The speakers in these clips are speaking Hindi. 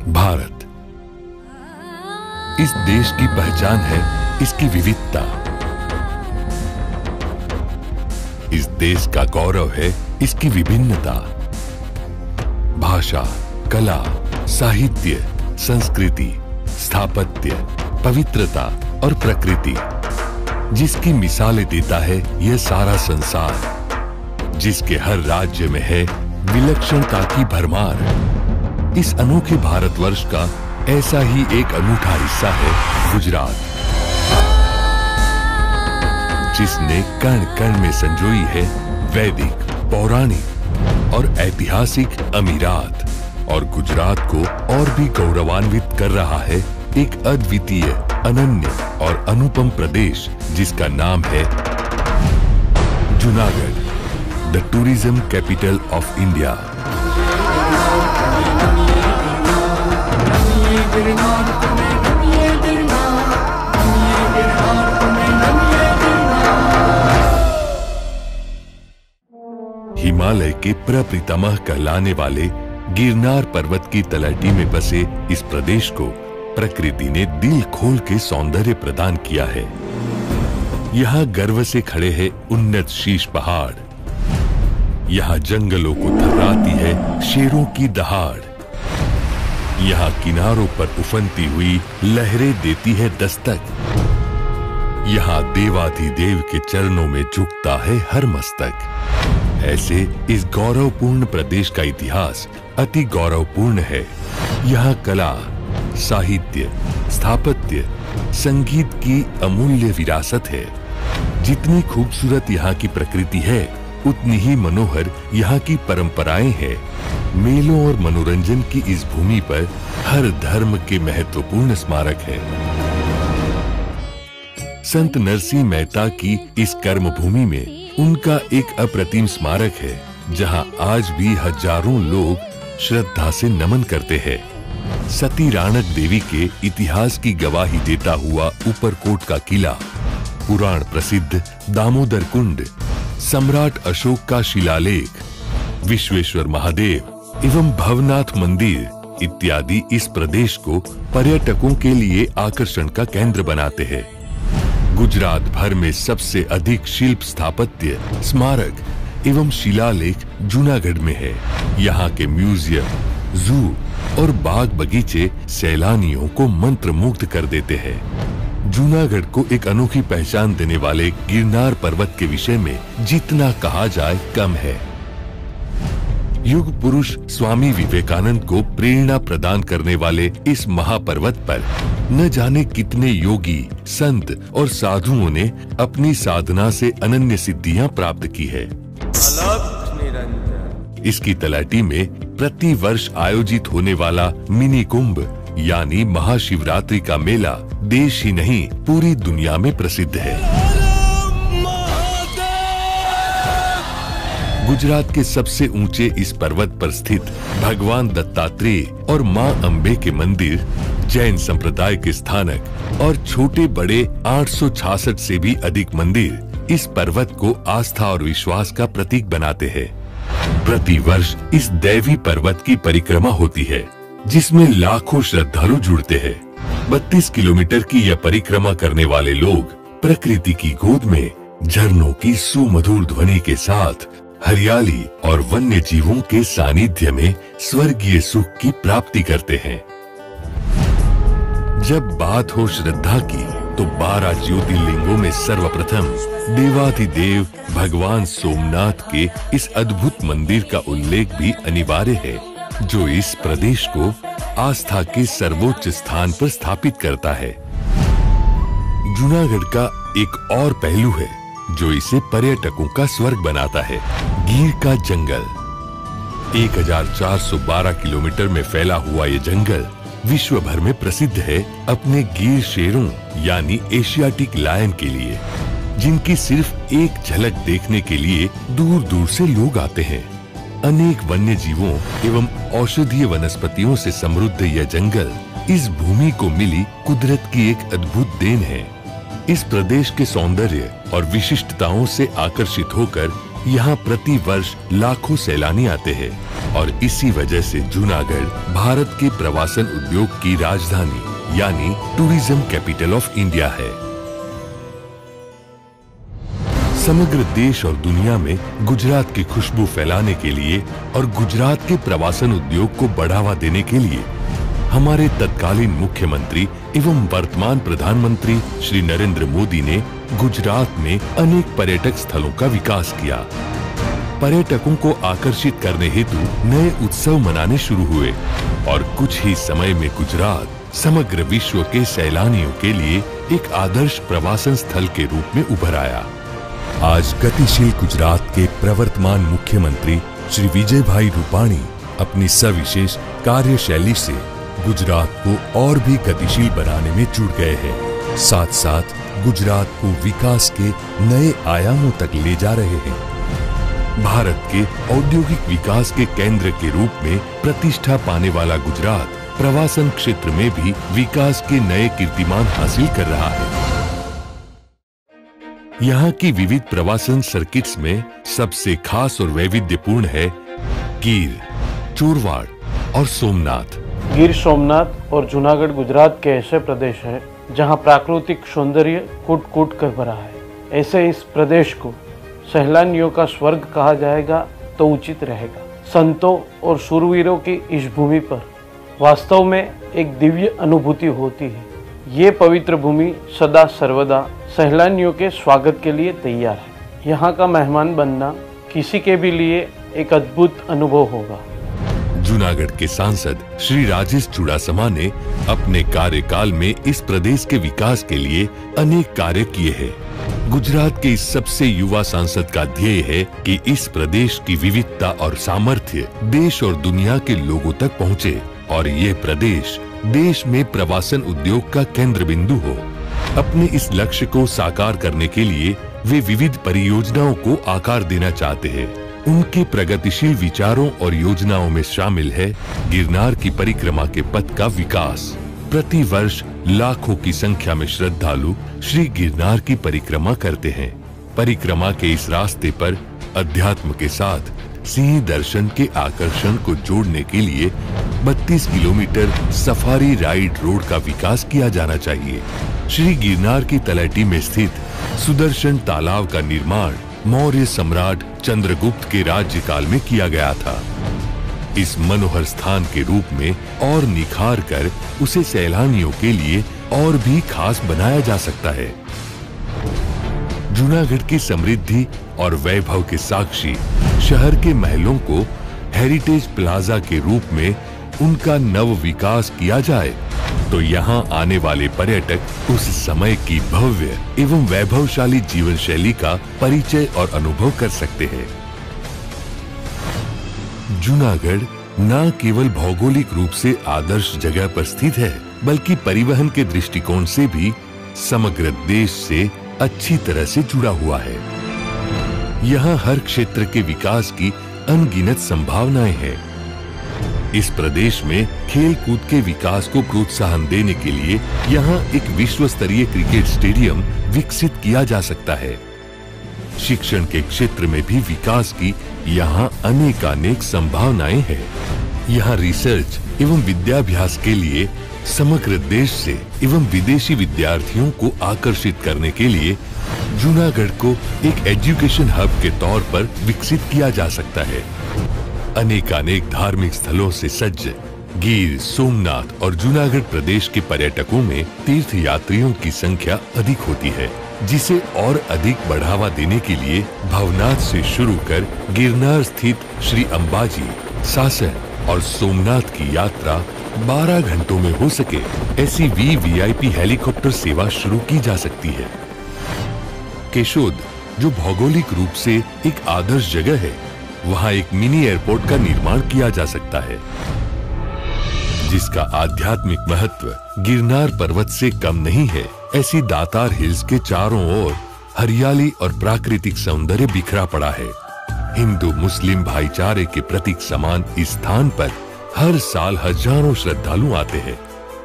भारत इस देश की पहचान है इसकी विविधता। इस देश का गौरव है इसकी विभिन्नता। भाषा, कला, साहित्य, संस्कृति, स्थापत्य, पवित्रता और प्रकृति जिसकी मिसालें देता है यह सारा संसार, जिसके हर राज्य में है विलक्षणता की भरमार। इस अनोखे भारतवर्ष का ऐसा ही एक अनूठा हिस्सा है गुजरात, जिसने कण कण में संजोई है वैदिक, पौराणिक और ऐतिहासिक अमीरात, और गुजरात को और भी गौरवान्वित कर रहा है एक अद्वितीय, अनन्य और अनुपम प्रदेश जिसका नाम है Junagadh, the tourism capital of India. Himalaya के प्रपितामह कहलाने वाले गिरनार पर्वत की तलहटी में बसे इस प्रदेश को प्रकृति ने दिल खोल के सौंदर्य प्रदान किया है। यहाँ गर्व से खड़े हैं उन्नत शीश पहाड़, यहाँ जंगलों को थर्राती है शेरों की दहाड़, यहाँ किनारों पर उफनती हुई लहरें देती है दस्तक, यहाँ देवाधिदेव के चरणों में झुकता है हर मस्तक। ऐसे इस गौरवपूर्ण प्रदेश का इतिहास अति गौरवपूर्ण है। यहाँ कला, साहित्य, स्थापत्य, संगीत की अमूल्य विरासत है। जितनी खूबसूरत यहाँ की प्रकृति है उतनी ही मनोहर यहाँ की परंपराएं हैं। मेलों और मनोरंजन की इस भूमि पर हर धर्म के महत्वपूर्ण स्मारक हैं। संत नरसिंह मेहता की इस कर्म भूमि में उनका एक अप्रतिम स्मारक है, जहाँ आज भी हजारों लोग श्रद्धा से नमन करते हैं। सती राणक देवी के इतिहास की गवाही देता हुआ ऊपरकोट का किला, पुराण प्रसिद्ध दामोदर कुंड, सम्राट अशोक का शिलालेख, विश्वेश्वर महादेव एवं भवनाथ मंदिर इत्यादि इस प्रदेश को पर्यटकों के लिए आकर्षण का केंद्र बनाते हैं। गुजरात भर में सबसे अधिक शिल्प स्थापत्य, स्मारक एवं शिलालेख जूनागढ़ में है। यहाँ के म्यूजियम, जू और बाग बगीचे सैलानियों को मंत्रमुग्ध कर देते हैं। जूनागढ़ को एक अनोखी पहचान देने वाले गिरनार पर्वत के विषय में जितना कहा जाए कम है। युग पुरुष स्वामी विवेकानंद को प्रेरणा प्रदान करने वाले इस महापर्वत पर न जाने कितने योगी, संत और साधुओं ने अपनी साधना से अनन्य सिद्धियां प्राप्त की है। इसकी तलहटी में प्रति वर्ष आयोजित होने वाला मिनी कुंभ यानी महाशिवरात्रि का मेला देश ही नहीं पूरी दुनिया में प्रसिद्ध है। गुजरात के सबसे ऊंचे इस पर्वत पर स्थित भगवान दत्तात्रेय और मां अंबे के मंदिर, जैन संप्रदाय के स्थानक और छोटे बड़े 866 से भी अधिक मंदिर इस पर्वत को आस्था और विश्वास का प्रतीक बनाते हैं। प्रति वर्ष इस दैवी पर्वत की परिक्रमा होती है, जिसमें लाखों श्रद्धालु जुड़ते हैं। 32 किलोमीटर की यह परिक्रमा करने वाले लोग प्रकृति की गोद में झरनों की सुमधुर ध्वनि के साथ हरियाली और वन्य जीवों के सानिध्य में स्वर्गीय सुख की प्राप्ति करते हैं। जब बात हो श्रद्धा की तो 12 ज्योतिर्लिंगों में सर्वप्रथम देवाधिदेव भगवान सोमनाथ के इस अद्भुत मंदिर का उल्लेख भी अनिवार्य है, जो इस प्रदेश को आस्था के सर्वोच्च स्थान पर स्थापित करता है। जूनागढ़ का एक और पहलू है जो इसे पर्यटकों का स्वर्ग बनाता है, गिर का जंगल। 1412 किलोमीटर में फैला हुआ ये जंगल विश्व भर में प्रसिद्ध है अपने गिर शेरों यानी एशियाटिक लायन के लिए, जिनकी सिर्फ एक झलक देखने के लिए दूर दूर से लोग आते हैं। अनेक वन्य जीवों एवं औषधीय वनस्पतियों से समृद्ध यह जंगल इस भूमि को मिली कुदरत की एक अद्भुत देन है। इस प्रदेश के सौंदर्य और विशिष्टताओं से आकर्षित होकर यहाँ प्रति वर्ष लाखों सैलानी आते हैं। और इसी वजह से जूनागढ़ भारत के प्रवासन उद्योग की राजधानी यानी टूरिज्म कैपिटल ऑफ इंडिया है। समग्र देश और दुनिया में गुजरात की खुशबू फैलाने के लिए और गुजरात के प्रवासन उद्योग को बढ़ावा देने के लिए हमारे तत्कालीन मुख्यमंत्री एवं वर्तमान प्रधानमंत्री श्री नरेंद्र मोदी ने गुजरात में अनेक पर्यटक स्थलों का विकास किया। पर्यटकों को आकर्षित करने हेतु नए उत्सव मनाने शुरू हुए और कुछ ही समय में गुजरात समग्र विश्व के सैलानियों के लिए एक आदर्श प्रवासन स्थल के रूप में उभर आया। आज गतिशील गुजरात के प्रवर्तमान मुख्यमंत्री श्री विजय भाई रूपाणी अपनी सविशेष कार्यशैली से गुजरात को और भी गतिशील बनाने में जुट गए हैं। साथ साथ गुजरात को विकास के नए आयामों तक ले जा रहे हैं। भारत के औद्योगिक विकास के केंद्र के रूप में प्रतिष्ठा पाने वाला गुजरात प्रवासन क्षेत्र में भी विकास के नए कीर्तिमान हासिल कर रहा है। यहाँ की विविध प्रवासन सर्किट्स में सबसे खास और वैविध्यपूर्ण है गिर, चोरवाड़ और सोमनाथ। गिर सोमनाथ और जूनागढ़ गुजरात के ऐसे प्रदेश हैं जहां प्राकृतिक सौंदर्य कूट कूट कर भरा है। ऐसे इस प्रदेश को सैलानियों का स्वर्ग कहा जाएगा तो उचित रहेगा। संतों और शूरवीरों की इस भूमि पर वास्तव में एक दिव्य अनुभूति होती है। ये पवित्र भूमि सदा सर्वदा सैलानियों के स्वागत के लिए तैयार है। यहाँ का मेहमान बनना किसी के भी लिए एक अद्भुत अनुभव होगा। जूनागढ़ के सांसद श्री राजेश चुड़ासमा ने अपने कार्यकाल में इस प्रदेश के विकास के लिए अनेक कार्य किए हैं। गुजरात के इस सबसे युवा सांसद का ध्येय है कि इस प्रदेश की विविधता और सामर्थ्य देश और दुनिया के लोगों तक पहुँचे और ये प्रदेश देश में प्रवासन उद्योग का केंद्र बिंदु हो। अपने इस लक्ष्य को साकार करने के लिए वे विविध परियोजनाओं को आकार देना चाहते हैं। उनके प्रगतिशील विचारों और योजनाओं में शामिल है गिरनार की परिक्रमा के पथ का विकास। प्रति वर्ष लाखों की संख्या में श्रद्धालु श्री गिरनार की परिक्रमा करते हैं। परिक्रमा के इस रास्ते पर अध्यात्म के साथ सिंह दर्शन के आकर्षण को जोड़ने के लिए 32 किलोमीटर सफारी राइड रोड का विकास किया जाना चाहिए। श्री गिरनार की तलहटी में स्थित सुदर्शन तालाब का निर्माण मौर्य सम्राट चंद्रगुप्त के राज्यकाल में किया गया था। इस मनोहर स्थान के रूप में और निखार कर उसे सैलानियों के लिए और भी खास बनाया जा सकता है। जूनागढ़ की समृद्धि और वैभव के साक्षी शहर के महलों को हेरिटेज प्लाजा के रूप में उनका नव विकास किया जाए तो यहाँ आने वाले पर्यटक उस समय की भव्य एवं वैभवशाली जीवन शैली का परिचय और अनुभव कर सकते हैं। जूनागढ़ न केवल भौगोलिक रूप से आदर्श जगह पर स्थित है बल्कि परिवहन के दृष्टिकोण से भी समग्र देश से अच्छी तरह से जुड़ा हुआ है। यहाँ हर क्षेत्र के विकास की अनगिनत संभावनाएं हैं। इस प्रदेश में खेल कूद के विकास को प्रोत्साहन देने के लिए यहाँ एक विश्व स्तरीय क्रिकेट स्टेडियम विकसित किया जा सकता है। शिक्षण के क्षेत्र में भी विकास की यहाँ अनेकानेक संभावनाएं हैं। यहाँ रिसर्च एवं विद्याभ्यास के लिए समग्र देश से एवं विदेशी विद्यार्थियों को आकर्षित करने के लिए जूनागढ़ को एक एजुकेशन हब के तौर पर विकसित किया जा सकता है। अनेकानेक धार्मिक स्थलों से सज्ज गिर, सोमनाथ और जूनागढ़ प्रदेश के पर्यटकों में तीर्थ यात्रियों की संख्या अधिक होती है, जिसे और अधिक बढ़ावा देने के लिए भवनाथ से शुरू कर गिरनार स्थित श्री अंबाजी, सासन और सोमनाथ की यात्रा 12 घंटों में हो सके ऐसी VVIP हेलीकॉप्टर सेवा शुरू की जा सकती है। केशोद, जो भौगोलिक रूप से एक आदर्श जगह है, वहां एक मिनी एयरपोर्ट का निर्माण किया जा सकता है, जिसका आध्यात्मिक महत्व गिरनार पर्वत से कम नहीं है। ऐसी दातार हिल्स के चारों ओर हरियाली और प्राकृतिक सौंदर्य बिखरा पड़ा है। हिंदू मुस्लिम भाईचारे के प्रतीक समान इस स्थान पर हर साल हजारों श्रद्धालु आते हैं।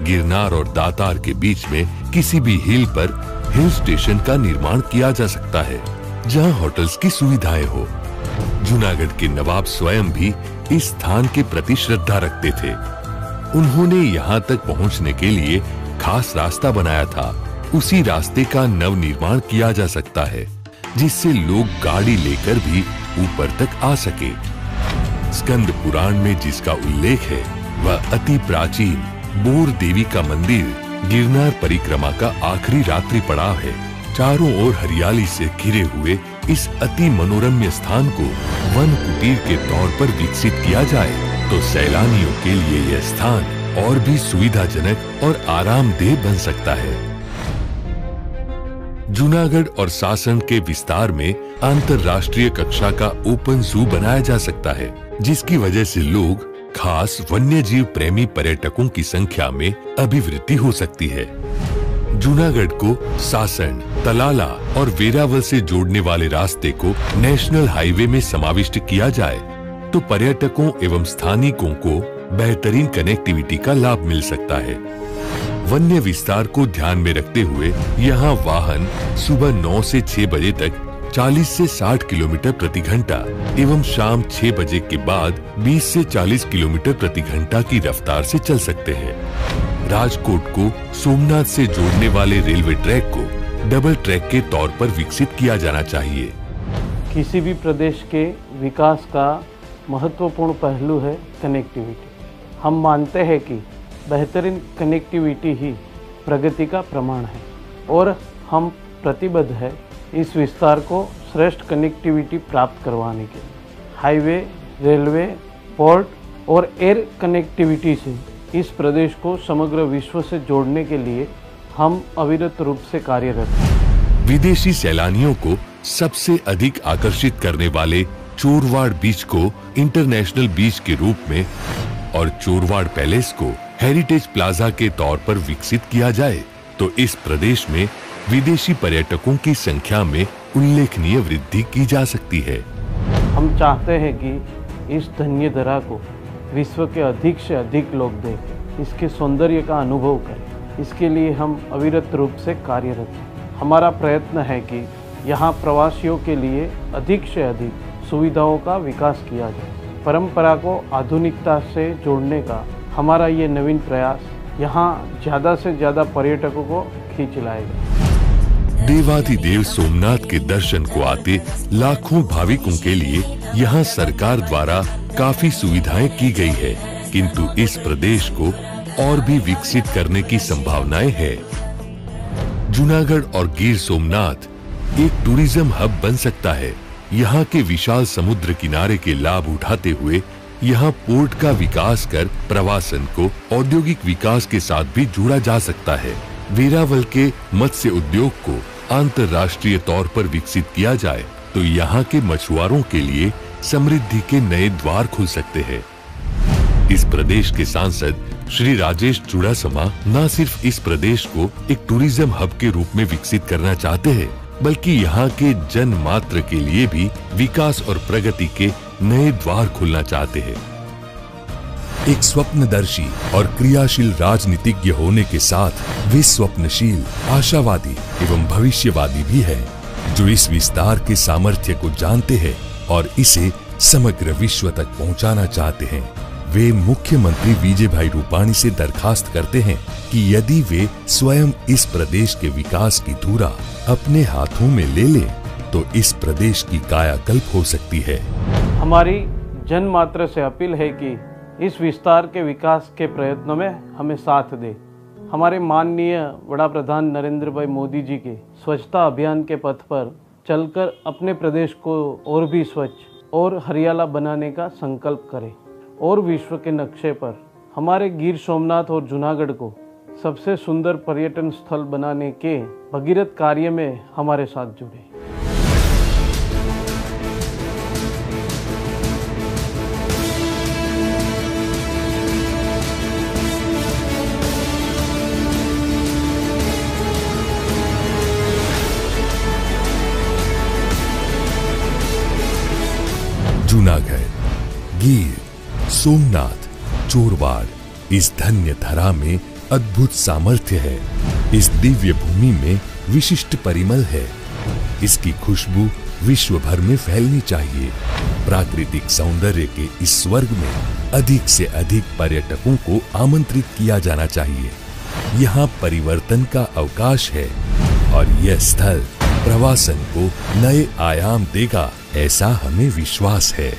गिरनार और दातार के बीच में किसी भी हिल पर हिल स्टेशन का निर्माण किया जा सकता है, जहां होटल्स की सुविधाएं हो। जूनागढ़ के नवाब स्वयं भी इस स्थान के प्रति श्रद्धा रखते थे। उन्होंने यहाँ तक पहुँचने के लिए खास रास्ता बनाया था। उसी रास्ते का नवनिर्माण किया जा सकता है, जिससे लोग गाड़ी लेकर भी ऊपर तक आ सके। स्कंद पुराण में जिसका उल्लेख है, वह अति प्राचीन बोर देवी का मंदिर गिरनार परिक्रमा का आखिरी रात्रि पड़ाव है। चारों ओर हरियाली से घिरे हुए इस अति मनोरम्य स्थान को वन कुटीर के तौर पर विकसित किया जाए तो सैलानियों के लिए यह स्थान और भी सुविधाजनक और आरामदेह बन सकता है। जूनागढ़ और सासन के विस्तार में अंतर्राष्ट्रीय कक्षा का ओपन जू बनाया जा सकता है, जिसकी वजह से लोग, खास वन्यजीव प्रेमी पर्यटकों की संख्या में अभिवृद्धि हो सकती है। जूनागढ़ को सासन, तलाला और वेरावल से जोड़ने वाले रास्ते को नेशनल हाईवे में समाविष्ट किया जाए तो पर्यटकों एवं स्थानिकों को बेहतरीन कनेक्टिविटी का लाभ मिल सकता है। वन्य विस्तार को ध्यान में रखते हुए यहाँ वाहन सुबह 9 से 6 बजे तक 40 से 60 किलोमीटर प्रति घंटा एवं शाम 6 बजे के बाद 20 से 40 किलोमीटर प्रति घंटा की रफ्तार से चल सकते हैं। राजकोट को सोमनाथ से जोड़ने वाले रेलवे ट्रैक को डबल ट्रैक के तौर पर विकसित किया जाना चाहिए। किसी भी प्रदेश के विकास का महत्वपूर्ण पहलू है कनेक्टिविटी। हम मानते हैं कि बेहतरीन कनेक्टिविटी ही प्रगति का प्रमाण है और हम प्रतिबद्ध है इस विस्तार को श्रेष्ठ कनेक्टिविटी प्राप्त करवाने के लिए। हाईवे, रेलवे, पोर्ट और एयर कनेक्टिविटी से इस प्रदेश को समग्र विश्व से जोड़ने के लिए हम अविरत रूप से कार्यरत हैं। विदेशी सैलानियों को सबसे अधिक आकर्षित करने वाले चोरवाड़ बीच को इंटरनेशनल बीच के रूप में और चोरवाड़ पैलेस को हेरिटेज प्लाजा के तौर पर विकसित किया जाए तो इस प्रदेश में विदेशी पर्यटकों की संख्या में उल्लेखनीय वृद्धि की जा सकती है। हम चाहते हैं कि इस धन्य धरा को विश्व के अधिक से अधिक लोग देखें, इसके सौंदर्य का अनुभव करें। इसके लिए हम अविरत रूप से कार्यरत हैं। हमारा प्रयत्न है कि यहाँ प्रवासियों के लिए अधिक से अधिक सुविधाओं का विकास किया जाए। परंपरा को आधुनिकता से जोड़ने का हमारा ये नवीन प्रयास यहाँ ज़्यादा से ज़्यादा पर्यटकों को खींच लाएगा। देवाधिदेव सोमनाथ के दर्शन को आते लाखों भाविकों के लिए यहाँ सरकार द्वारा काफी सुविधाएं की गई है, किंतु इस प्रदेश को और भी विकसित करने की संभावनाएं है। जूनागढ़ और गिर सोमनाथ एक टूरिज्म हब बन सकता है। यहाँ के विशाल समुद्र किनारे के लाभ उठाते हुए यहाँ पोर्ट का विकास कर प्रवासन को औद्योगिक विकास के साथ भी जोड़ा जा सकता है। वेरावल के मत्स्य उद्योग को अंतर्राष्ट्रीय तौर पर विकसित किया जाए तो यहाँ के मछुआरों के लिए समृद्धि के नए द्वार खुल सकते हैं। इस प्रदेश के सांसद श्री राजेश चुड़ासमा न सिर्फ इस प्रदेश को एक टूरिज्म हब के रूप में विकसित करना चाहते हैं, बल्कि यहाँ के जन मात्र के लिए भी विकास और प्रगति के नए द्वार खुलना चाहते हैं। एक स्वप्नदर्शी और क्रियाशील राजनीतिज्ञ होने के साथ वे स्वप्नशील, आशावादी एवं भविष्यवादी भी हैं, जो इस विस्तार के सामर्थ्य को जानते हैं और इसे समग्र विश्व तक पहुंचाना चाहते हैं। वे मुख्यमंत्री विजय भाई रूपाणी से दरखास्त करते हैं कि यदि वे स्वयं इस प्रदेश के विकास की धुरा अपने हाथों में ले लें तो इस प्रदेश की कायाकल्प हो सकती है। हमारी जन मात्र से अपील है कि इस विस्तार के विकास के प्रयत्नों में हमें साथ दे। हमारे माननीय वड़ा प्रधान नरेंद्र भाई मोदी जी के स्वच्छता अभियान के पथ पर चलकर अपने प्रदेश को और भी स्वच्छ और हरियाला बनाने का संकल्प करें और विश्व के नक्शे पर हमारे गिर सोमनाथ और जूनागढ़ को सबसे सुंदर पर्यटन स्थल बनाने के भगीरथ कार्य में हमारे साथ जुड़े। जूनागढ़, गिर, सोमनाथ, चोरवाड़, इस धन्य धरा में अद्भुत सामर्थ्य है। इस दिव्य भूमि में विशिष्ट परिमल है। इसकी खुशबू विश्व भर में फैलनी चाहिए। प्राकृतिक सौंदर्य के इस स्वर्ग में अधिक से अधिक पर्यटकों को आमंत्रित किया जाना चाहिए। यहाँ परिवर्तन का अवकाश है और यह स्थल प्रवासन को नए आयाम देगा, ऐसा हमें विश्वास है।